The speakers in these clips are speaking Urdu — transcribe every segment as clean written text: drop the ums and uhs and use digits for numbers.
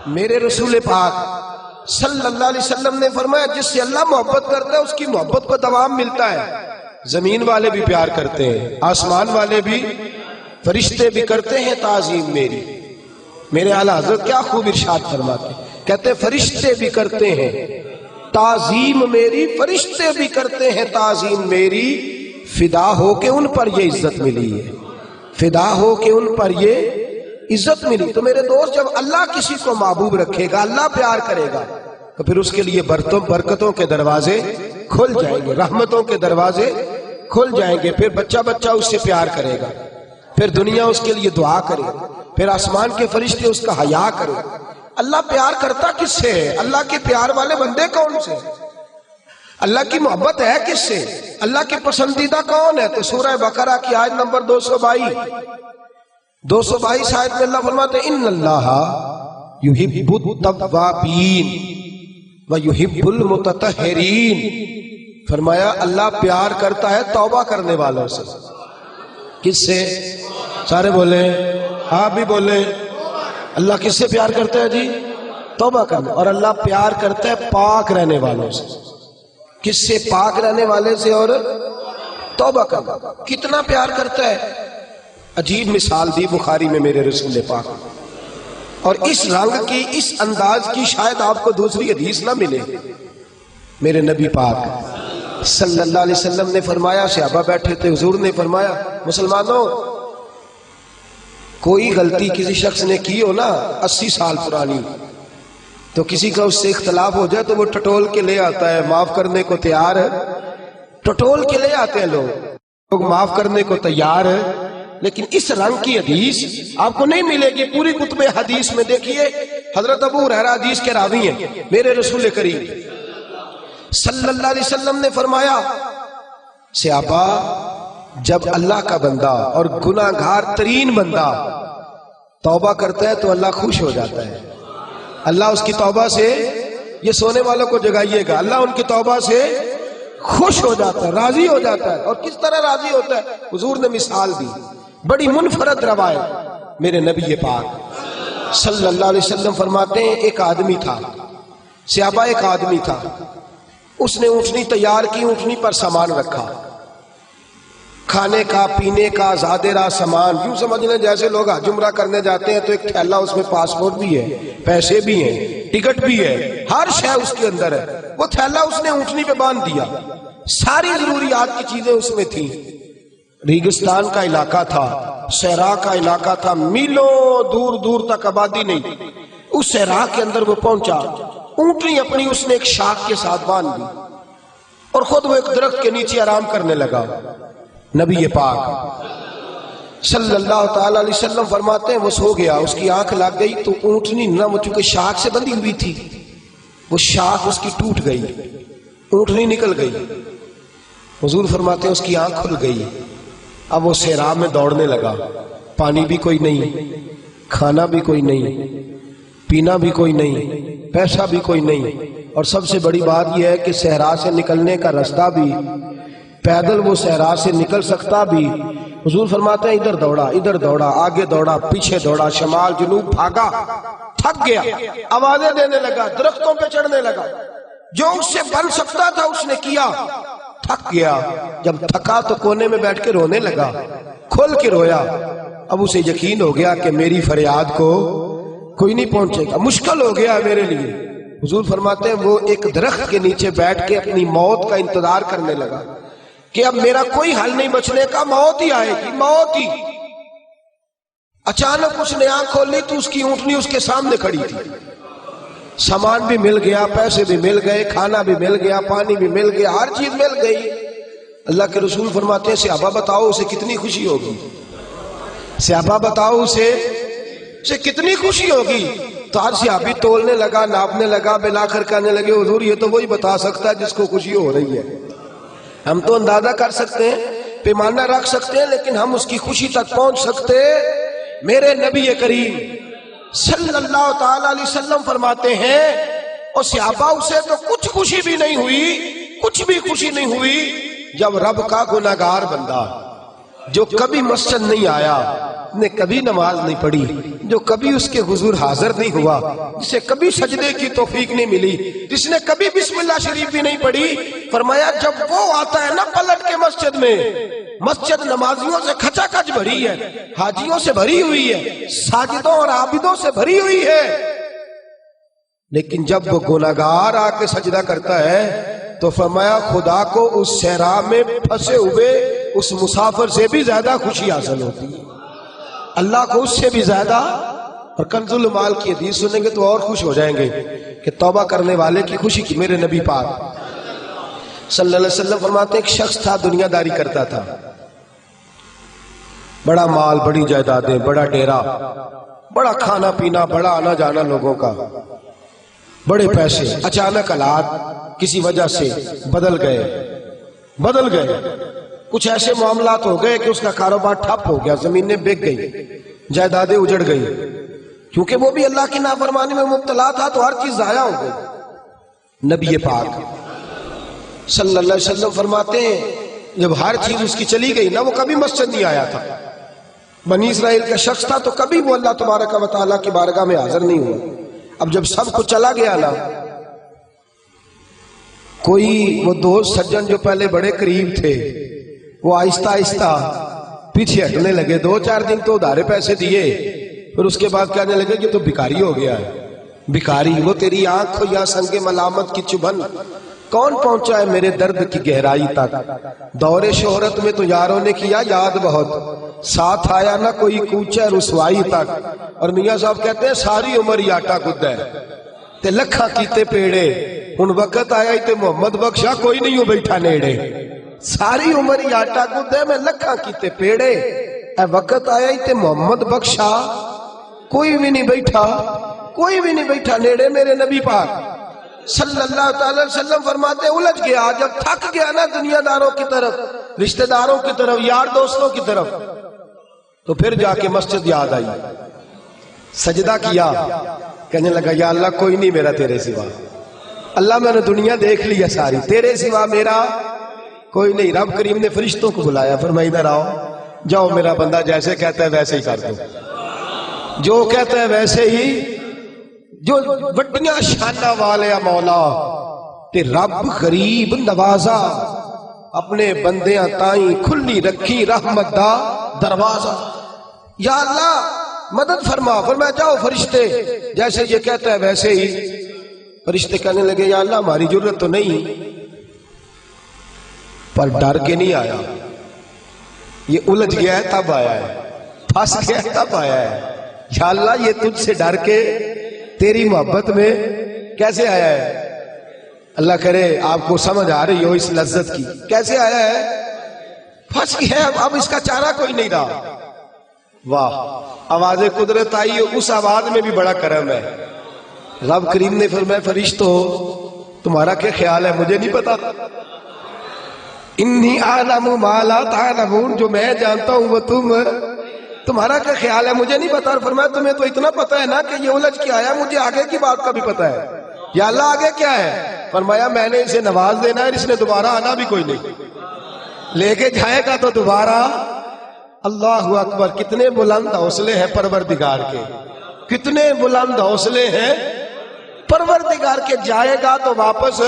میرے رسول پاک صلی اللہ علیہ وسلم نے فرمایا جس سے اللہ محبت کرتا ہے اس کی محبت کو دوام ملتا ہے۔ زمین والے بھی پیار کرتے ہیں، آسمان والے بھی، فرشتے بھی کرتے ہیں تعظیم میری۔ میرے اعلیٰ حضرت کیا خوب ارشاد فرماتے ہیں، کہتے ہیں فرشتے بھی کرتے ہیں تعظیم میری، فرشتے بھی کرتے ہیں تعظیم میری، فدا ہو کے ان پر یہ عزت ملی ہے، فدا ہو کے ان پر یہ عزت ملی۔ تو میرے دوست جب اللہ کسی کو محبوب رکھے گا، اللہ پیار کرے گا، تو پھر اس کے لیے برکتوں کے دروازے کھل جائیں گے، رحمتوں کے دروازے کھل جائیں گے، پھر بچہ بچہ اس سے پیار کرے گا، پھر دنیا اس کے لیے دعا کرے گا، پھر آسمان کے فرشتے اس کا حیا کرے۔ اللہ پیار کرتا کس سے ہے؟ اللہ کے پیار والے بندے کون سے؟ اللہ کی محبت ہے کس سے؟ اللہ کے پسندیدہ کون ہے؟ تو سورہ بقرہ کی آیت نمبر 222 آیت میں اللہ فرماتے ہیں ان اللہ یحب التوابین ویحب المتطہرین۔ فرمایا اللہ پیار کرتا ہے توبہ کرنے والوں سے۔ کس سے؟ سارے بولیں، آپ بھی بولیں، اللہ کس سے پیار کرتا ہے جی؟ توبہ کرنے۔ اور اللہ پیار کرتا ہے پاک رہنے والوں سے۔ کس سے؟ پاک رہنے والے سے اور توبہ کرنا۔ کتنا پیار کرتا ہے؟ عجیب مثال دی بخاری میں میرے رسول پاک، اور اس رنگ کی، اس انداز کی شاید آپ کو دوسری حدیث نہ ملے۔ میرے نبی پاک صلی اللہ علیہ وسلم نے فرمایا، صحابہ بیٹھے تھے، حضور نے فرمایا مسلمانوں کوئی غلطی کسی شخص نے کی ہو نا 80 سال پرانی، تو کسی کا اس سے اختلاف ہو جائے تو وہ ٹٹول کے لے آتا ہے، معاف کرنے کو تیار ہے، ٹٹول کے لے آتے ہیں لوگ معاف کرنے کو تیار ہے۔ لیکن اس رنگ کی حدیث آپ کو نہیں ملے گی پوری کتب حدیث میں۔ دیکھیے حضرت ابو ہریرہ حدیث کے راوی ہیں، میرے رسول کریم صلی اللہ علیہ وسلم نے فرمایا صحابہ جب اللہ کا بندہ اور گناہ گار ترین بندہ توبہ کرتا ہے تو اللہ خوش ہو جاتا ہے۔ اللہ اس کی توبہ سے، یہ سونے والوں کو جگائیے گا، اللہ ان کی توبہ سے خوش ہو جاتا ہے، راضی ہو جاتا ہے۔ اور کس طرح راضی ہوتا ہے؟ حضور نے مثال دی، بڑی منفرد روایت، میرے نبی پاک صلی اللہ علیہ وسلم فرماتے ہیں ایک آدمی تھا، صحابہ ایک آدمی تھا، اس نے اونٹنی تیار کی، اونٹنی پر سامان رکھا، کھانے کا، پینے کا، زادرہ سامان، یوں سمجھ لیں جیسے لوگ حج عمرہ کرنے جاتے ہیں تو ایک تھیلا، اس میں پاسپورٹ بھی ہے، پیسے بھی ہیں، ٹکٹ بھی ہے، ہر شے اس کے اندر ہے۔ وہ تھیلا اس نے اونٹنی پہ باندھ دیا، ساری ضروریات کی چیزیں اس میں تھیں۔ ریگستان کا علاقہ تھا، صحرا کا علاقہ تھا، میلوں دور دور تک آبادی نہیں۔ اس صحرا کے اندر وہ پہنچا، اونٹنی اپنی اس نے ایک شاخ کے ساتھ باندھ دی اور خود وہ ایک درخت کے نیچے آرام کرنے لگا۔ نبی پاک صلی اللہ تعالی علیہ وسلم فرماتے ہیں وہ سو گیا، اس کی آنکھ لگ گئی تو اونٹنی نہ، وہ چونکہ شاخ سے بندھی ہوئی تھی، وہ شاخ اس کی ٹوٹ گئی، اونٹنی نکل گئی۔ حضور فرماتے ہیں اس کی آنکھ کھل گئی، اب وہ صحرا میں دوڑنے لگا، پانی بھی کوئی نہیں، کھانا بھی کوئی نہیں، پینا بھی کوئی نہیں، پیسہ بھی کوئی نہیں، اور سب سے بڑی بات یہ ہے کہ صحرا سے نکلنے کا راستہ بھی، پیدل وہ صحرا سے نکل سکتا بھی۔ حضور فرماتے ہیں ادھر دوڑا، آگے دوڑا، پیچھے دوڑا، شمال جنوب بھاگا، تھک گیا، آوازیں دینے لگا، درختوں پہ چڑھنے لگا، جو اس سے بن سکتا تھا اس نے کیا، تھک گیا۔ جب تھکا تو کونے میں بیٹھ کے رونے لگا، کھول کے رویا۔ اب اسے یقین ہو گیا کہ میری فریاد کو کوئی نہیں پہنچے گا، مشکل ہو گیا میرے لیے۔ حضور فرماتے ہیں وہ ایک درخت کے نیچے بیٹھ کے اپنی موت کا انتظار کرنے لگا کہ اب میرا کوئی حل نہیں بچنے کا، موت ہی آئے گی، موت ہی۔ اچانک اس نے آنکھ کھولی تو اس کی اونٹنی اس کے سامنے کھڑی تھی، سامان بھی مل گیا، پیسے بھی مل گئے، کھانا بھی مل گیا، پانی بھی مل گیا، ہر چیز مل گئی۔ اللہ کے رسول فرماتے ہیں صحابہ بتاؤ اسے کتنی خوشی ہوگی، صحابہ بتاؤ اسے کتنی خوشی ہوگی۔ تو ہر صحابی تولنے لگا، ناپنے لگا، بالآخر کہنے لگے حضور یہ تو وہی بتا سکتا ہے جس کو خوشی ہو رہی ہے، ہم تو اندازہ کر سکتے ہیں، پیمانہ رکھ سکتے ہیں، لیکن ہم اس کی خوشی تک پہنچ سکتے۔ میرے نبی کریم صلی اللہ تعالی علیہ وسلم فرماتے ہیں اور صحابہ اسے تو کچھ خوشی بھی نہیں ہوئی، کچھ بھی خوشی نہیں ہوئی جب رب کا گناہگار بندہ جو کبھی مسجد نہیں آیا، نے کبھی نماز نہیں پڑھی، جو کبھی اس کے حضور حاضر نہیں ہوا، جسے کبھی سجدے کی توفیق نہیں ملی، جس نے کبھی بسم اللہ شریف بھی نہیں پڑھی، فرمایا جب وہ آتا ہے نا پلٹ کے مسجد میں، مسجد نمازیوں سے کھچا کھچ بھری ہے، حاجیوں سے بھری ہوئی ہے، ساجدوں اور عابدوں سے بھری ہوئی ہے، لیکن جب وہ گناہگار آ کے سجدہ کرتا ہے تو فرمایا خدا کو اس صحرا میں پھنسے ہوئے اس مسافر سے بھی زیادہ خوشی حاصل ہوتی ہے، اللہ کو اس سے بھی زیادہ۔ اور کنز المال کی حدیث سنیں گے تو اور خوش ہو جائیں گے کہ توبہ کرنے والے کی خوشی کی۔ میرے نبی پاک صلی اللہ علیہ وسلم فرماتے ہیں ایک شخص تھا، دنیا داری کرتا تھا، بڑا مال، بڑی جائیدادیں، بڑا ڈیرا، بڑا کھانا پینا، بڑا آنا جانا لوگوں کا، بڑے پیسے۔ اچانک حالات کسی وجہ سے بدل گئے، کچھ ایسے معاملات ہو گئے کہ اس کا کاروبار ٹھپ ہو گیا، زمینیں بک گئی، جائیدادیں اجڑ گئی، کیونکہ وہ بھی اللہ کی نافرمانی میں مبتلا تھا تو ہر چیز ضائع ہو گئی۔ نبی پاک صلی اللہ علیہ وسلم فرماتے ہیں جب ہر چیز اس کی چلی گئی نا، وہ کبھی مسجد نہیں آیا تھا، بنی اسرائیل کا شخص تھا تو کبھی وہ اللہ تبارک و تعالیٰ کی بارگاہ میں حاضر نہیں ہوا۔ اب جب سب کچھ چلا گیا نا، کوئی وہ دوست سجن جو پہلے بڑے قریب تھے وہ آہستہ آہستہ پیچھے ہٹنے لگے، 2-4 دن تو ادھارے پیسے دیے، پھر اس کے بعد کہنے لگے کہ تو بھکاری ہو گیا ہے، بھکاری، وہ تیری آنکھ یا سنگ ملامت کی چبھن کون پہنچا ہے میرے درد کی گہرائی تک، دور شہرت میں تو یاروں نے کیا یاد بہت، ساتھ آیا نہ کوئی کوچہ رسوائی تک۔ اور میاں صاحب کہتے ہیں ساری عمر ہی آٹا گدہ ہے تے لکھا کیتے پیڑے، ان وقت آیا ہی تے محمد بخشا کوئی نہیں ہو بیٹھا نیڑے، ساری عمر ہی آٹا گدہ میں لکھا کیتے پیڑے، اے وقت آیا ہی تے محمد بخشا کوئی بھی نہیں بیٹھا نیڑے۔ میرے نبی پاک صلی اللہ تعالی وسلم فرماتے الجھ گیا، جب تھک گیا نا دنیا داروں کی طرف، رشتہ داروں کی طرف، یار دوستوں کی طرف، تو پھر جا کے مسجد یاد آئی، سجدہ کیا، کہنے لگا یا اللہ کوئی نہیں میرا تیرے سوا، اللہ میں نے دنیا دیکھ لیا ساری، تیرے سوا میرا کوئی نہیں۔ رب کریم نے فرشتوں کو بلایا، فرمایا ادھر آؤ، جاؤ میرا بندہ جیسے کہتا ہے ویسے ہی کر دو، جو کہتا ہے ویسے ہی، جو وڈیاں شانہ والے مولا تے رب غریب نوازا، اپنے بندیاں تائیں کھلی رکھی رحمت دا دروازہ، یا اللہ مدد فرما۔ فرمایا جاؤ فرشتے جیسے یہ کہتا ہے ویسے ہی۔ فرشتے کہنے لگے یا اللہ ہماری ضرورت تو نہیں، پر ڈر کے نہیں آیا، یہ الجھ گیا ہے تب آیا ہے، پھنس گیا ہے تب آیا ہے، یا اللہ یہ تجھ سے ڈر کے تیری محبت میں کیسے آیا ہے؟ اللہ کرے آپ کو سمجھ آ رہی ہو اس لذت کی، کیسے آیا ہے؟ پھنس گیا ہے، اب اس کا چارہ کوئی نہیں رہا۔ واہ، آواز قدرت آئی، اس آواز میں بھی بڑا کرم ہے۔ رب کریم نے فرمایا فرشتو تمہارا کیا خیال ہے؟ مجھے نہیں پتا، انی اعلم ما لا تعلمون، جو میں جانتا ہوں وہ تمہارا کیا خیال ہے مجھے نہیں پتا۔ اور فرمایا تمہیں تو اتنا پتا ہے نا کہ یہ الجھ کے آیا، مجھے آگے کی بات کا بھی پتا ہے، یا اللہ آگے کیا ہے؟ فرمایا میں نے اسے نواز دینا ہے، اس نے دوبارہ آنا بھی کوئی نہیں، لے کے جائے گا تو دوبارہ۔ اللہ اکبر، کتنے بلند حوصلے ہیں پروردگار کے، کتنے بلند حوصلے ہیں پروردگار کے، جائے گا تو واپس۔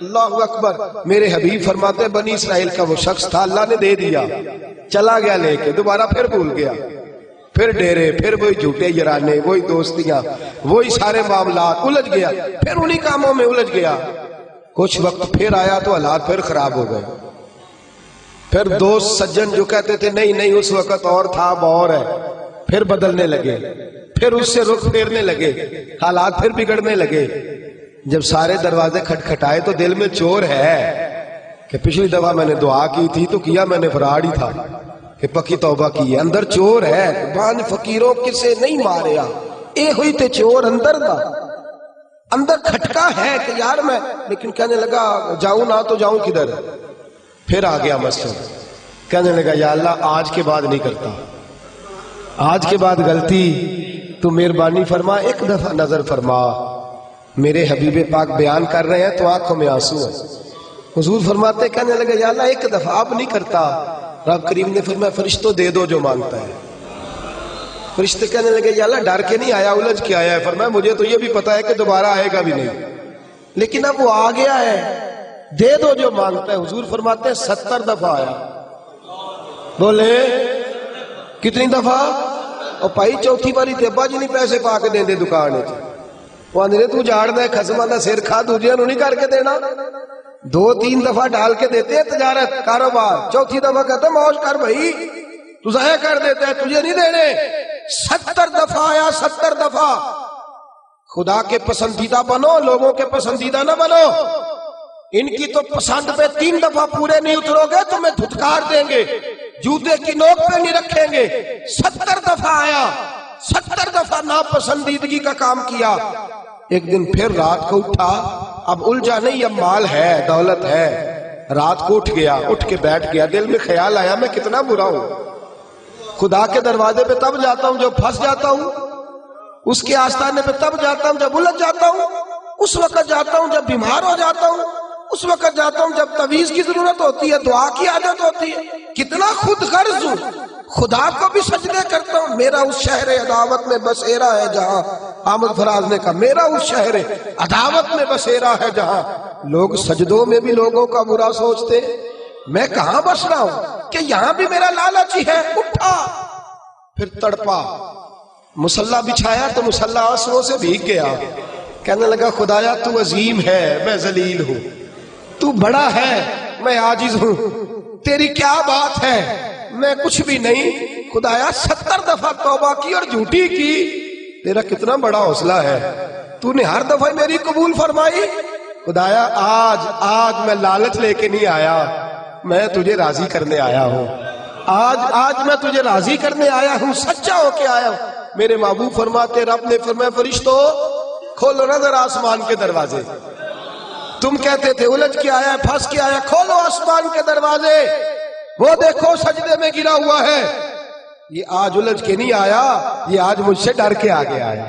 اللہ اکبر۔ میرے حبیب فرماتے بنی اسرائیل کا وہ شخص تھا، اللہ نے دے دیا، چلا گیا لے کے، دوبارہ پھر بھول گیا، پھر ڈیرے، پھر وہی جھوٹے یارانے، وہی دوستیاں، وہی سارے معاملات، الجھ گیا، پھر انہی کاموں میں الجھ گیا۔ کچھ وقت پھر آیا تو حالات پھر خراب ہو گئے، پھر دوست سجن جو کہتے تھے نہیں نہیں اس وقت اور تھا اب اور ہے، پھر بدلنے لگے، پھر اس سے رخ پھیرنے لگے، حالات پھر بگڑنے لگے۔ جب سارے دروازے کھٹکھٹائے تو دل میں چور ہے کہ پچھلی دفعہ میں نے دعا کی تھی تو کیا میں نے فراڈ ہی تھا کہ پکی توبہ کی ہے، اندر چور ہے، بان فقیروں کسے نہیں ماریا، اے ہوئی تے چور اندر دا، اندر کھٹکا ہے کہ یار میں، لیکن کہنے لگا جاؤں نہ تو جاؤں کدھر۔ پھر آ گیا مسجد، کہنے لگا یا اللہ آج کے بعد نہیں کرتا، آج کے بعد غلطی تو مہربانی فرما، ایک دفعہ نظر فرما۔ میرے حبیب پاک بیان کر رہے ہیں تو آنکھوں میں آنسو ہے۔ حضور فرماتے کہنے لگے یا اللہ ایک دفعہ اب نہیں کرتا، رب کریم نے فرمایا فرشتوں دے دو جو مانگتا ہے. فرشتے کہنے لگے یا اللہ ڈر کے نہیں آیا, الجھ کے آیا ہے. فرمایا مجھے تو یہ بھی پتا ہے کہ دوبارہ آئے گا بھی نہیں, لیکن اب وہ آ گیا ہے, دے دو جو مانگتا ہے. حضور فرماتے ہیں 70 دفعہ آیا. بولے کتنی دفعہ؟ اور بھائی چوتھی باری تے ابا جی نہیں پیسے پا کے دیں دے دکان وچ, وہ آندے تو جھاڑنا ہے خصماں دا سر کھا, دوجیاں نوں نہیں کر کے دینا. 2-3 دفعہ ڈال کے دیتے ہیں تجارت کاروبار, چوتھی دفعہ کہتے ہیں موج کر بھائی, تو ضائع کر دیتے ہیں, تجھے نہیں دینے. 70 دفعہ آیا, 70 دفعہ. خدا کے پسندیدہ بنو, لوگوں کے پسندیدہ نہ بنو. ان کی تو پسند پہ 3 دفعہ پورے نہیں اترو گے تمہیں دھتکار دیں گے, جوتے کی نوک پہ نہیں رکھیں گے. 70 دفعہ آیا, 70 دفعہ ناپسندیدگی کا کام کیا. ایک دن پھر رات کو اٹھا, اب الجھا نہیں, اب مال ہے دولت ہے. رات کو اٹھ گیا, اٹھ کے بیٹھ گیا, دل میں خیال آیا میں کتنا برا ہوں. خدا کے دروازے پہ تب جاتا ہوں جب پھنس جاتا ہوں, اس کے آستانے پہ تب جاتا ہوں جب الجھ جاتا ہوں, اس وقت جاتا ہوں جب بیمار ہو جاتا ہوں, اس وقت جاتا ہوں جب تعویذ کی ضرورت ہوتی ہے, دعا کی عادت ہوتی ہے. کتنا خود غرض ہوں, خدا کو بھی سجدے کرتا ہوں. میرا اس شہر عداوت میں بسیرا ہے جہاں, احمد فراز نے کہا میرا اس شہر عداوت میں بسیرا ہے جہاں. لوگ سجدوں میں بھی لوگوں کا برا سوچتے, میں کہاں بس رہا ہوں کہ یہاں بھی میرا لالچ ہی ہے. اٹھا, پھر تڑپا, مصلی بچھایا تو مصلی آنسوؤں سے بھیگ گیا. کہنے لگا خدایا تو عظیم ہے, میں ذلیل ہوں, تو بڑا ہے, میں عاجز ہوں, تیری کیا بات ہے, میں کچھ بھی نہیں. خدایا 70 دفعہ توبہ کی اور جھوٹی کی, تیرا کتنا بڑا حوصلہ ہے, تو نے ہر دفعہ میری قبول فرمائی. خدایا آج میں لالچ لے کے نہیں آیا, میں تجھے راضی کرنے آیا ہوں. آج میں تجھے راضی کرنے آیا ہوں, سچا ہو کے آیا ہوں. میرے محبوب فرماتے, رب نے فرمایا فرشتوں کھولو نظر آسمان کے دروازے. تم کہتے تھے الجھ کے آیا, پھنس کے آیا, کھولو آسمان کے دروازے, وہ دیکھو سجدے میں گرا ہوا ہے. یہ آج الجھ کے نہیں آیا, یہ آج مجھ سے ڈر کے آ گیا ہے,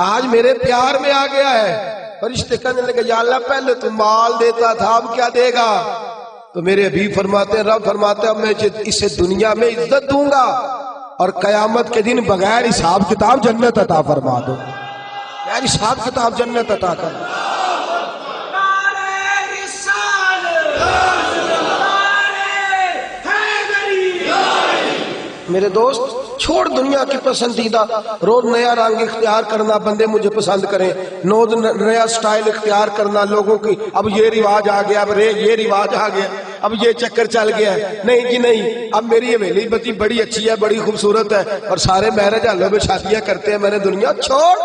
آج میرے پیار میں آ گیا ہے. فرشتے کہنے لگے یا اللہ پہلے تو مال دیتا تھا, اب کیا دے گا؟ تو میرے ابھی فرماتے ہیں, رب فرماتے ہیں اب میں اسے دنیا میں عزت دوں گا اور قیامت کے دن بغیر حساب کتاب جنت عطا فرما دو. یار حساب کتاب جنت عطا کر. میرے دوست چھوڑ دنیا کی پسندیدہ, روز نیا رنگ اختیار کرنا, بندے مجھے پسند کریں, روز نیا سٹائل اختیار کرنا لوگوں کی, اب یہ رواج آ گیا, اب یہ رواج آ گیا, اب یہ چکر چل گیا ہے. نہیں جی نہیں, اب میری حویلی بتی بڑی اچھی ہے, بڑی خوبصورت ہے, اور سارے میرج ہالوں میں شادیاں کرتے ہیں. میں نے دنیا چھوڑ,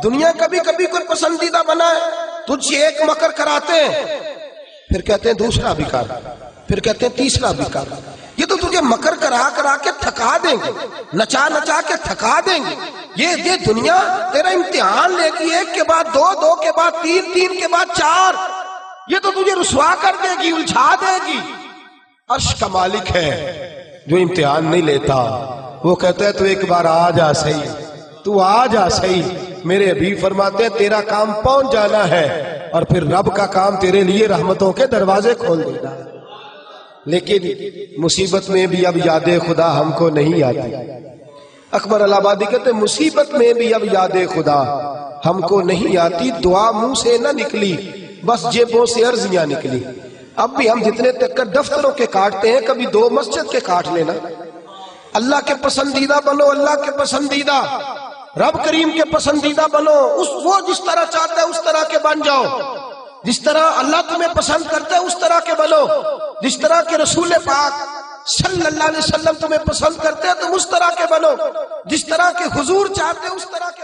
دنیا کبھی کبھی کوئی پسندیدہ بنا ہے, تجھ سے ایک مکر کراتے ہیں, پھر کہتے ہیں دوسرا بھی کر, پھر کہتے ہیں تیسرا بھی کر. یہ تو تجھے مکر کرا کے تھکا دیں گے, نچا کے تھکا دیں گے. یہ دنیا تیرا امتحان لے گی, 1 کے بعد 2, 2 کے بعد 3, 3 کے بعد 4. یہ تو تجھے رسوا کر دے گی, الجھا دے گی. عرش کا مالک ہے جو امتحان نہیں لیتا, وہ کہتا ہے تو ایک بار آ جا صحیح, تو آ جا صحیح. میرے ابھی فرماتے ہیں تیرا کام پہنچ جانا ہے, اور پھر رب کا کام تیرے لیے رحمتوں کے دروازے کھول دینا. لیکن مصیبت میں بھی اب یاد خدا ہم کو نہیں آتی. اکبر الہ آبادی کہتے مصیبت میں بھی اب یاد خدا ہم کو نہیں آتی. دعا منہ سے نہ نکلی, بس جیبوں سے عرضیاں نکلی. اب بھی ہم جتنے تک دفتروں کے کاٹتے ہیں, کبھی 2 مسجد کے کاٹ لینا. اللہ کے پسندیدہ بنو, اللہ کے پسندیدہ, رب کریم کے پسندیدہ بنو. وہ جس طرح چاہتا ہے اس طرح کے بن جاؤ, جس طرح اللہ تمہیں پسند کرتا ہے اس طرح کے بنو, جس طرح کے رسول پاک صلی اللہ علیہ وسلم تمہیں پسند کرتے ہیں تم اس طرح کے بنو, جس طرح کے حضور چاہتے ہیں اس طرح کے